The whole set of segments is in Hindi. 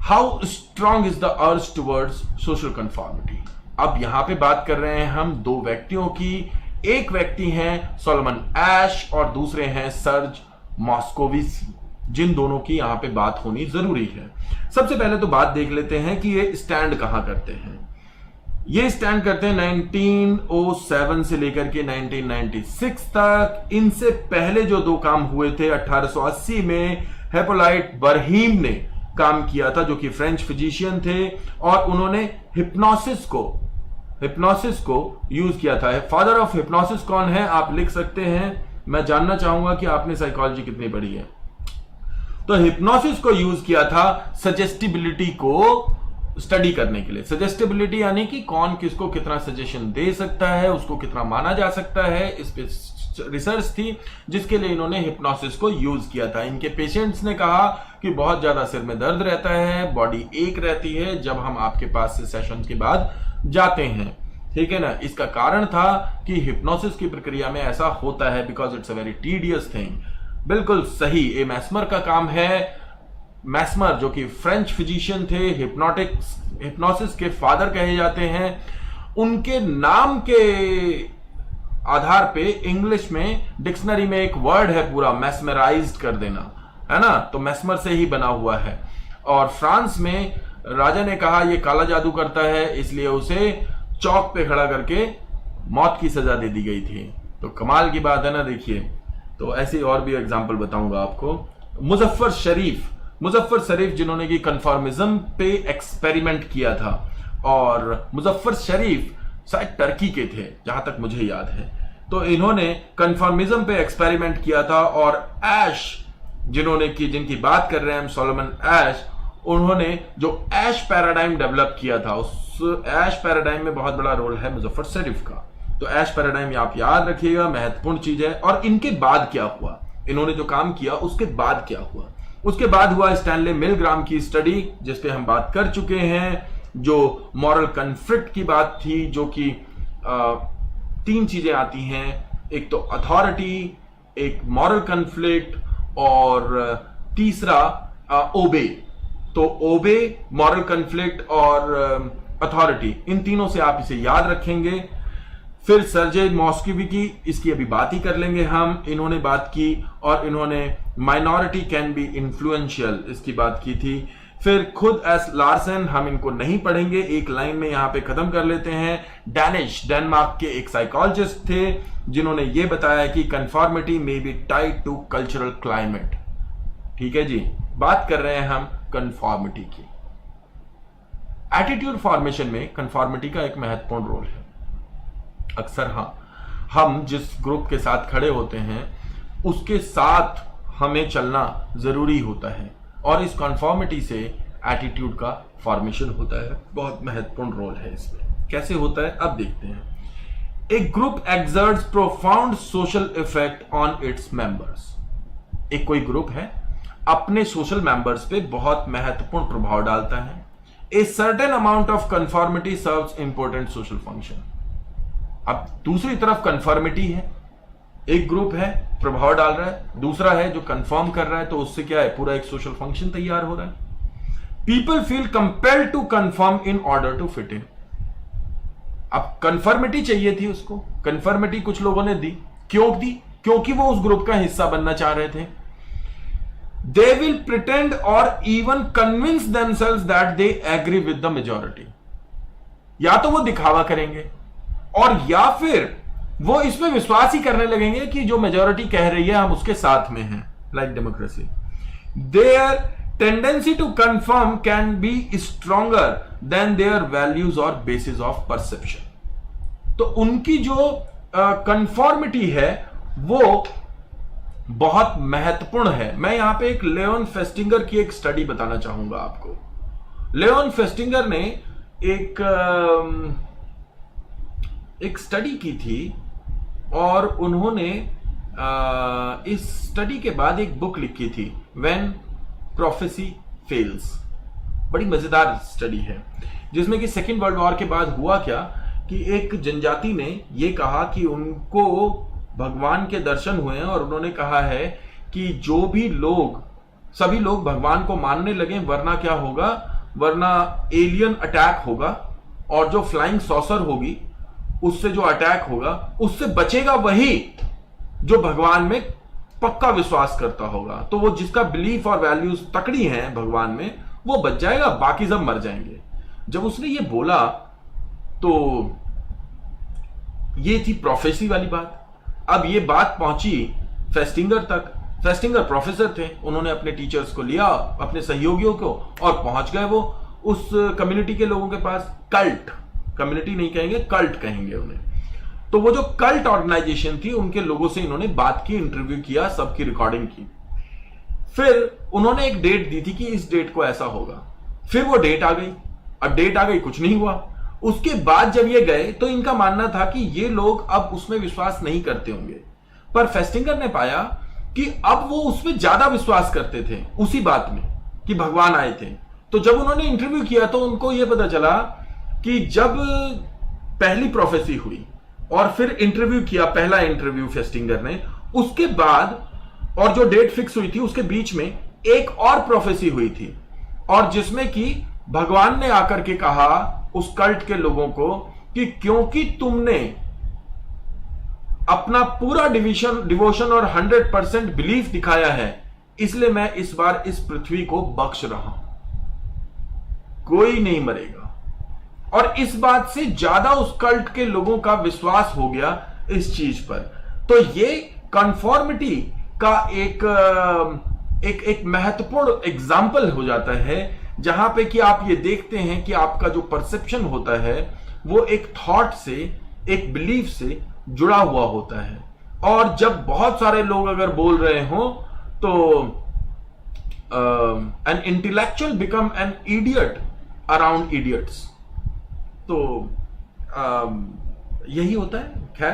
How strong is the urge towards social conformity. अब यहां पे बात कर रहे हैं हम दो व्यक्तियों की। एक व्यक्ति हैं सोलोमन एश और दूसरे हैं सर्ज मॉस्कोविसी, जिन दोनों की यहां पे बात होनी जरूरी है। सबसे पहले तो बात देख लेते हैं कि ये स्टैंड कहां करते हैं। ये स्टैंड करते हैं 1907 से लेकर के 1996 तक। इनसे पहले जो दो काम हुए थे, 1880 में हिप्पोलाइट बरहीम ने काम किया था, जो कि फ्रेंच फिजिशियन थे, और उन्होंने हिप्नोसिस को यूज किया था। फादर ऑफ हिप्नोसिस कौन है आप लिख सकते हैं। मैं जानना चाहूंगा कि आपने साइकोलॉजी कितनी पढ़ी है। तो हिप्नोसिस को यूज किया था सजेस्टिबिलिटी को स्टडी करने के लिए। सजेस्टिबिलिटी यानी कि कौन किसको कितना सजेशन दे सकता है, उसको कितना माना जा सकता है, इस पे रिसर्च थी, जिसके लिए इन्होंने हिप्नोसिस को यूज किया था। इनके पेशेंट्स ने कहा कि बहुत ज्यादा सिर में दर्द रहता है, बॉडी एक रहती है जब हम आपके पास से सेशन के बाद जाते हैं, ठीक है ना। इसका कारण था कि हिप्नोसिस की प्रक्रिया में ऐसा होता है because it's a very tedious thing. बिल्कुल सही, ये मैस्मर का काम है। मैस्मर जो कि फ्रेंच फिजिशियन थे, हिप्नोसिस के फादर कहे जाते हैं। उनके नाम के आधार पे इंग्लिश में डिक्शनरी में एक वर्ड है पूरा, मैस्मराइज्ड कर देना, है ना। तो मैस्मर से ही बना हुआ है। और फ्रांस में राजा ने कहा यह काला जादू करता है, इसलिए उसे चौक पे खड़ा करके मौत की सजा दे दी गई थी। तो कमाल की बात है ना। देखिए, तो ऐसी और भी एग्जांपल बताऊंगा आपको। मुजफ्फर शरीफ जिन्होंने की कन्फॉर्मिज्म पे एक्सपेरिमेंट किया था, और मुजफ्फर शरीफ शायद टर्की के थे जहां तक मुझे याद है। तो इन्होंने कन्फॉर्मिज्म पे एक्सपेरिमेंट किया था। और एश जिनकी बात कर रहे हैं हम, सोलोमन एश, उन्होंने जो एश पैराडाइम डेवलप किया था, उस एश पैराडाइम में बहुत बड़ा रोल है मुजफ्फर शरीफ का। तो एश पैराडाइम आप याद रखिएगा, महत्वपूर्ण चीज है। और इनके बाद क्या हुआ, इन्होंने जो काम किया उसके बाद क्या हुआ, उसके बाद हुआ स्टैनले मिलग्राम की स्टडी, जिसपे हम बात कर चुके हैं, जो मॉरल कन्फ्लिक्ट की बात थी, जो कि 3 चीजें आती हैं, एक तो अथॉरिटी, एक मॉरल कन्फ्लिक्ट, और तीसरा ओबे। तो ओबे, मॉरल कन्फ्लिक्ट और अथॉरिटी, इन तीनों से आप इसे याद रखेंगे। फिर सर्जे मॉस्कोविकी, इसकी अभी बात ही कर लेंगे हम। इन्होंने बात की, और इन्होंने माइनॉरिटी कैन बी इन्फ्लुएंशियल, इसकी बात की थी। फिर खुद एस लार्सन, हम इनको नहीं पढ़ेंगे, एक लाइन में यहां पे खत्म कर लेते हैं। डेनमार्क के एक साइकोलॉजिस्ट थे, जिन्होंने ये बताया कि conformity may be tied to cultural climate. ठीक है जी, बात कर रहे हैं हम कंफॉर्मिटी की। एटीट्यूड फॉर्मेशन में कंफॉर्मिटी का एक महत्वपूर्ण रोल है। अक्सर हम जिस ग्रुप के साथ खड़े होते हैं उसके साथ हमें चलना जरूरी होता है, और इस कन्फॉर्मिटी से एटीट्यूड का फॉर्मेशन होता है। बहुत महत्वपूर्ण रोल है इसमें। कैसे होता है अब देखते हैं। एक group exerts profound social effect on its members. एक कोई ग्रुप है, अपने सोशल मेंबर्स पे बहुत महत्वपूर्ण प्रभाव डालता है। A certain amount of conformity serves important social function. अब दूसरी तरफ कंफर्मिटी है, एक ग्रुप है प्रभाव डाल रहा है, दूसरा है जो कंफर्म कर रहा है, तो उससे क्या है, पूरा एक सोशल फंक्शन तैयार हो रहा है। People feel compelled to conform in order to fit in. अब कंफर्मिटी चाहिए थी उसको, कंफर्मिटी कुछ लोगों ने दी। क्यों दी? क्योंकि वो उस ग्रुप का हिस्सा बनना चाह रहे थे। दे विल प्रिटेंड और even convince themselves that they agree with the majority. या तो वो दिखावा करेंगे, और या फिर वो इसमें विश्वास ही करने लगेंगे कि जो मेजॉरिटी कह रही है हम उसके साथ में हैं, like democracy. Their tendency to conform can be stronger than their values और बेसिस ऑफ परसेप्शन। तो उनकी जो कंफॉर्मिटी है वो बहुत महत्वपूर्ण है। मैं यहां पे एक लेओन फेस्टिंगर की एक स्टडी बताना चाहूंगा आपको। लेओन फेस्टिंगर ने एक स्टडी की थी, और उन्होंने इस स्टडी के बाद एक बुक लिखी थी, व्हेन प्रोफेसी फेल्स। बड़ी मजेदार स्टडी है, जिसमें कि सेकेंड वर्ल्ड वॉर के बाद हुआ क्या कि एक जनजाति ने यह कहा कि उनको भगवान के दर्शन हुए हैं, और उन्होंने कहा है कि सभी लोग भगवान को मानने लगे, वरना क्या होगा, वरना एलियन अटैक होगा और जो फ्लाइंग सॉसर होगी उससे जो अटैक होगा उससे बचेगा वही जो भगवान में पक्का विश्वास करता होगा। तो वो जिसका बिलीफ और वैल्यूज तकड़ी हैं भगवान में वो बच जाएगा, बाकी सब मर जाएंगे। जब उसने ये बोला तो ये थी प्रोफेसी वाली बात। अब ये बात पहुंची फेस्टिंगर तक। फेस्टिंगर प्रोफेसर थे, उन्होंने अपने टीचर्स को लिया, अपने सहयोगियों को, और पहुंच गए वो उस कम्युनिटी के लोगों के पास। कल्ट कम्युनिटी नहीं कहेंगे, कल्ट कहेंगे उन्हें। तो वो जो कल्ट ऑर्गेनाइजेशन थी उनके लोगों से इन्होंने बात की, इंटरव्यू किया, सबकी रिकॉर्डिंग की। फिर उन्होंने एक डेट दी थी कि इस डेट को ऐसा होगा। फिर वो डेट आ गई। अब डेट आ गई, कुछ नहीं हुआ। उसके बाद जब ये गए तो इनका मानना था कि ये लोग अब उसमें विश्वास नहीं करते होंगे, पर फेस्टिंगर ने पाया कि अब वो उसमें ज्यादा विश्वास करते थे, उसी बात में कि भगवान आए थे। तो जब उन्होंने इंटरव्यू किया तो उनको यह पता चला कि जब पहली प्रोफेसी हुई और फिर इंटरव्यू किया, पहला इंटरव्यू फेस्टिंगर ने, उसके बाद और जो डेट फिक्स हुई थी उसके बीच में एक और प्रोफेसी हुई थी, और जिसमें कि भगवान ने आकर के कहा उस कल्ट के लोगों को कि क्योंकि तुमने अपना पूरा डिवोशन और 100% बिलीफ दिखाया है, इसलिए मैं इस बार इस पृथ्वी को बख्श रहा हूं, कोई नहीं मरेगा। और इस बात से ज्यादा उस कल्ट के लोगों का विश्वास हो गया इस चीज पर। तो ये कन्फॉर्मिटी का एक महत्वपूर्ण एग्जाम्पल हो जाता है, जहां पे कि आप ये देखते हैं कि आपका जो परसेप्शन होता है वो एक थॉट से, एक बिलीफ से जुड़ा हुआ होता है। और जब बहुत सारे लोग अगर बोल रहे हो तो an intellectual become an idiot around idiots. तो यही होता है। खैर,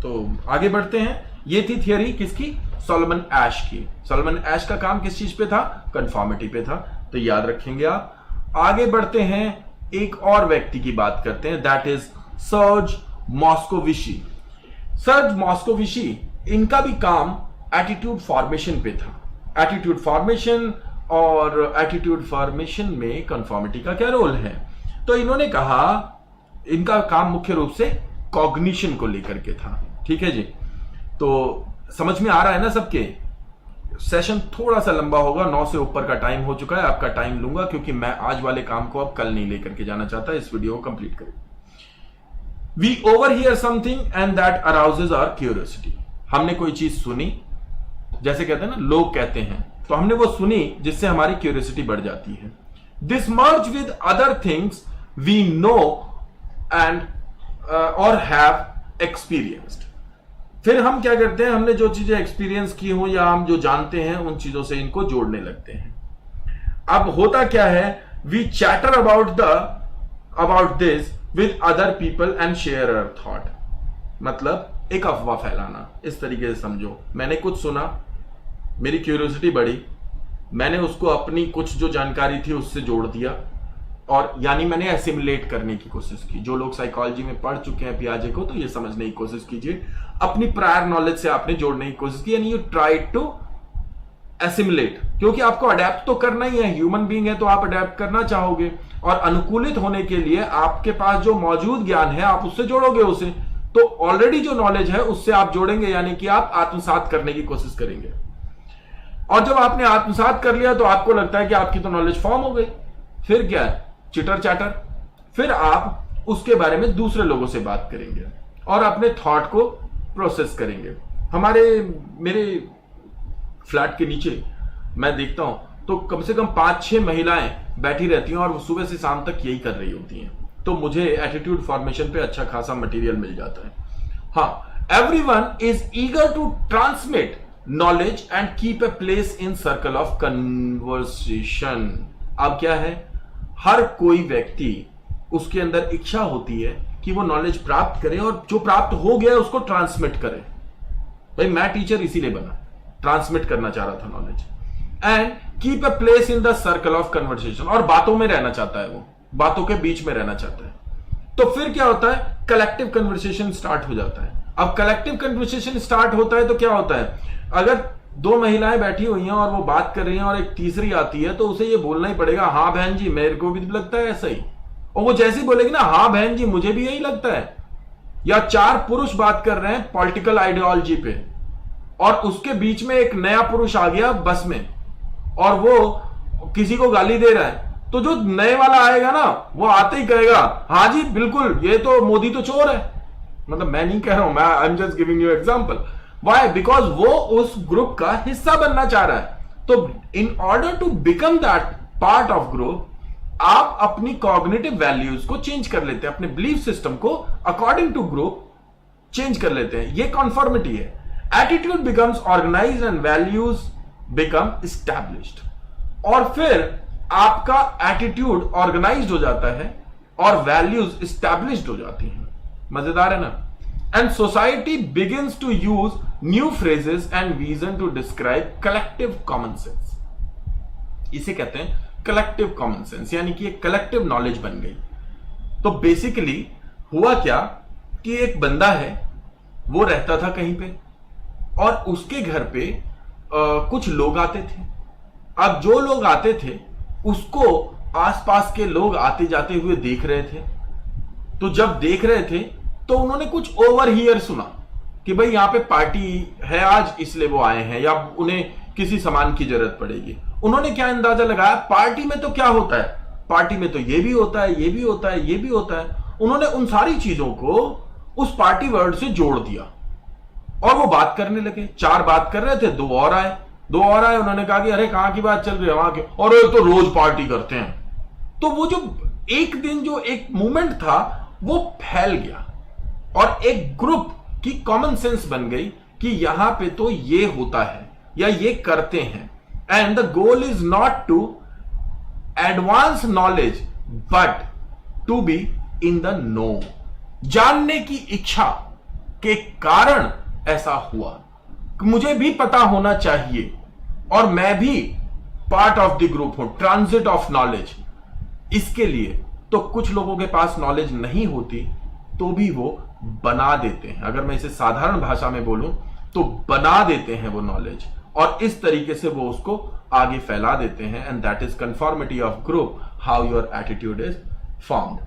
तो आगे बढ़ते हैं। ये थी थियरी किसकी? सोलोमन एश की। सोलोमन एश का काम किस चीज पे था? कन्फॉर्मिटी पे था। तो याद रखेंगे आप। आगे बढ़ते हैं, एक और व्यक्ति की बात करते हैं, दैट इज सर्ज मॉस्कोविशी। सर्ज मॉस्कोविशी, इनका भी काम एटीट्यूड फॉर्मेशन पे था। एटीट्यूड फॉर्मेशन, और एटीट्यूड फॉर्मेशन में कन्फॉर्मिटी का क्या रोल है? तो इन्होंने कहा इनका काम मुख्य रूप से कॉग्निशन को लेकर के था। ठीक है जी, तो समझ में आ रहा है ना सबके? सेशन थोड़ा सा लंबा होगा, 9 से ऊपर का टाइम हो चुका है। आपका टाइम लूंगा क्योंकि मैं आज वाले काम को अब कल नहीं लेकर के जाना चाहता। इस वीडियो को कंप्लीट करें। We overhear something and that arouses our curiosity. हमने कोई चीज सुनी, जैसे कहते हैं ना, लोग कहते हैं, तो हमने वो सुनी जिससे हमारी क्यूरियोसिटी बढ़ जाती है। This merge with other things we know and और हैव एक्सपीरियंस्ड। फिर हम क्या करते हैं, हमने जो चीजें एक्सपीरियंस की हो या हम जो जानते हैं उन चीजों से इनको जोड़ने लगते हैं। अब होता क्या है, we chatter about this with other people and share our thought. मतलब एक अफवाह फैलाना, इस तरीके से समझो। मैंने कुछ सुना, मेरी क्यूरियोसिटी बढ़ी, मैंने उसको अपनी कुछ जो जानकारी थी उससे जोड़ दिया, और यानी मैंने एसिमुलेट करने की कोशिश की। जो लोग साइकोलॉजी में पढ़ चुके हैं पियाजे को, तो ये समझने की कोशिश कीजिए, अपनी प्रायर नॉलेज से आपने जोड़ने की कोशिश की, यानी यू ट्राई टू एसिमुलेट। क्योंकि आपको अडेप्ट तो करना ही है, ह्यूमन बीइंग है तो आप अडेप्ट करना चाहोगे, और अनुकूलित होने के लिए आपके पास जो मौजूद ज्ञान है आप उससे जोड़ोगे उसे। तो ऑलरेडी जो नॉलेज है उससे आप जोड़ेंगे, यानी कि आप आत्मसात करने की कोशिश करेंगे। और जब आपने आत्मसात कर लिया तो आपको लगता है कि आपकी तो नॉलेज फॉर्म हो गई। फिर क्या है? Cheater chatter. फिर आप उसके बारे में दूसरे लोगों से बात करेंगे और अपने थॉट को प्रोसेस करेंगे। मेरे फ्लैट के नीचे मैं देखता हूं तो कम से कम 5-6 महिलाएं बैठी रहती हैं और सुबह से शाम तक यही कर रही होती हैं। तो मुझे एटीट्यूड फॉर्मेशन पे अच्छा खासा मटेरियल मिल जाता है। हाँ, everyone is eager to transmit knowledge and keep a place in circle of conversation. अब क्या है, हर कोई व्यक्ति, उसके अंदर इच्छा होती है कि वो नॉलेज प्राप्त करे और जो प्राप्त हो गया उसको ट्रांसमिट करे। भाई मैं टीचर इसीलिए बना, ट्रांसमिट करना चाह रहा था knowledge. And keep a place in the circle of conversation, और बातों में रहना चाहता है, वो बातों के बीच में रहना चाहता है। तो फिर क्या होता है, कलेक्टिव कन्वर्सेशन स्टार्ट हो जाता है। अब कलेक्टिव कन्वर्सेशन स्टार्ट होता है तो क्या होता है, अगर दो महिलाएं बैठी हुई हैं और वो बात कर रही हैं और एक तीसरी आती है, तो उसे ये बोलना ही पड़ेगा, हाँ बहन जी मेरे को भी लगता है ऐसा ही। और वो जैसी बोलेगी ना, हाँ बहन जी मुझे भी यही लगता है। या चार पुरुष बात कर रहे हैं पॉलिटिकल आइडियोलॉजी पे, और उसके बीच में एक नया पुरुष आ गया बस में और वो किसी को गाली दे रहा है, तो जो नए वाला आएगा ना, वो आते ही कहेगा, हाँ जी बिल्कुल, ये तो मोदी तो चोर है। मतलब मैं नहीं कह रहा हूं, मैं I am just giving you example. Why? Because वो उस ग्रुप का हिस्सा बनना चाह रहा है। तो in order to become that part of group, आप अपनी कॉग्निटिव वैल्यूज को चेंज कर लेते हैं, अपने बिलीफ सिस्टम को अकॉर्डिंग टू ग्रुप चेंज कर लेते हैं। ये कॉन्फॉर्मिटी है। Attitude becomes organized and values become established. और फिर आपका एटीट्यूड ऑर्गेनाइज्ड हो जाता है और वैल्यूज एस्टैब्लिश्ड हो जाती हैं। मजेदार है ना? And society begins to use new phrases and vision to describe collective common sense. इसे कहते हैं कलेक्टिव कॉमन सेंस, यानी कि एक कलेक्टिव नॉलेज बन गई। तो बेसिकली हुआ क्या कि एक बंदा है, वो रहता था कहीं पे और उसके घर पे कुछ लोग आते थे। अब जो लोग आते थे उसको आसपास के लोग आते जाते हुए देख रहे थे। तो जब देख रहे थे तो उन्होंने कुछ ओवर हियर सुना कि भाई यहां पे पार्टी है आज, इसलिए वो आए हैं, या उन्हें किसी सामान की जरूरत पड़ेगी। उन्होंने क्या अंदाजा लगाया, पार्टी में तो क्या होता है, पार्टी में तो ये भी होता है, ये भी होता है, ये भी होता है। उन्होंने उन सारी चीजों को उस पार्टी वर्ड से जोड़ दिया और वो बात करने लगे। चार बात कर रहे थे, दो और आए। उन्होंने कहा कि अरे कहां की बात चल रही है, वहां के, और ये तो रोज पार्टी करते हैं। तो वो जो एक दिन जो एक मूवमेंट था वो फैल गया और एक ग्रुप की कॉमन सेंस बन गई कि यहां पे तो ये होता है या ये करते हैं। And the goal is not to advance knowledge but to be in the know. जानने की इच्छा के कारण ऐसा हुआ। मुझे भी पता होना चाहिए और मैं भी पार्ट ऑफ द ग्रुप हूं, ट्रांजिट ऑफ नॉलेज। इसके लिए तो कुछ लोगों के पास नॉलेज नहीं होती तो भी वो बना देते हैं। अगर मैं इसे साधारण भाषा में बोलूं तो बना देते हैं वो नॉलेज, और इस तरीके से वो उसको आगे फैला देते हैं। And that is conformity of group, how your attitude is formed.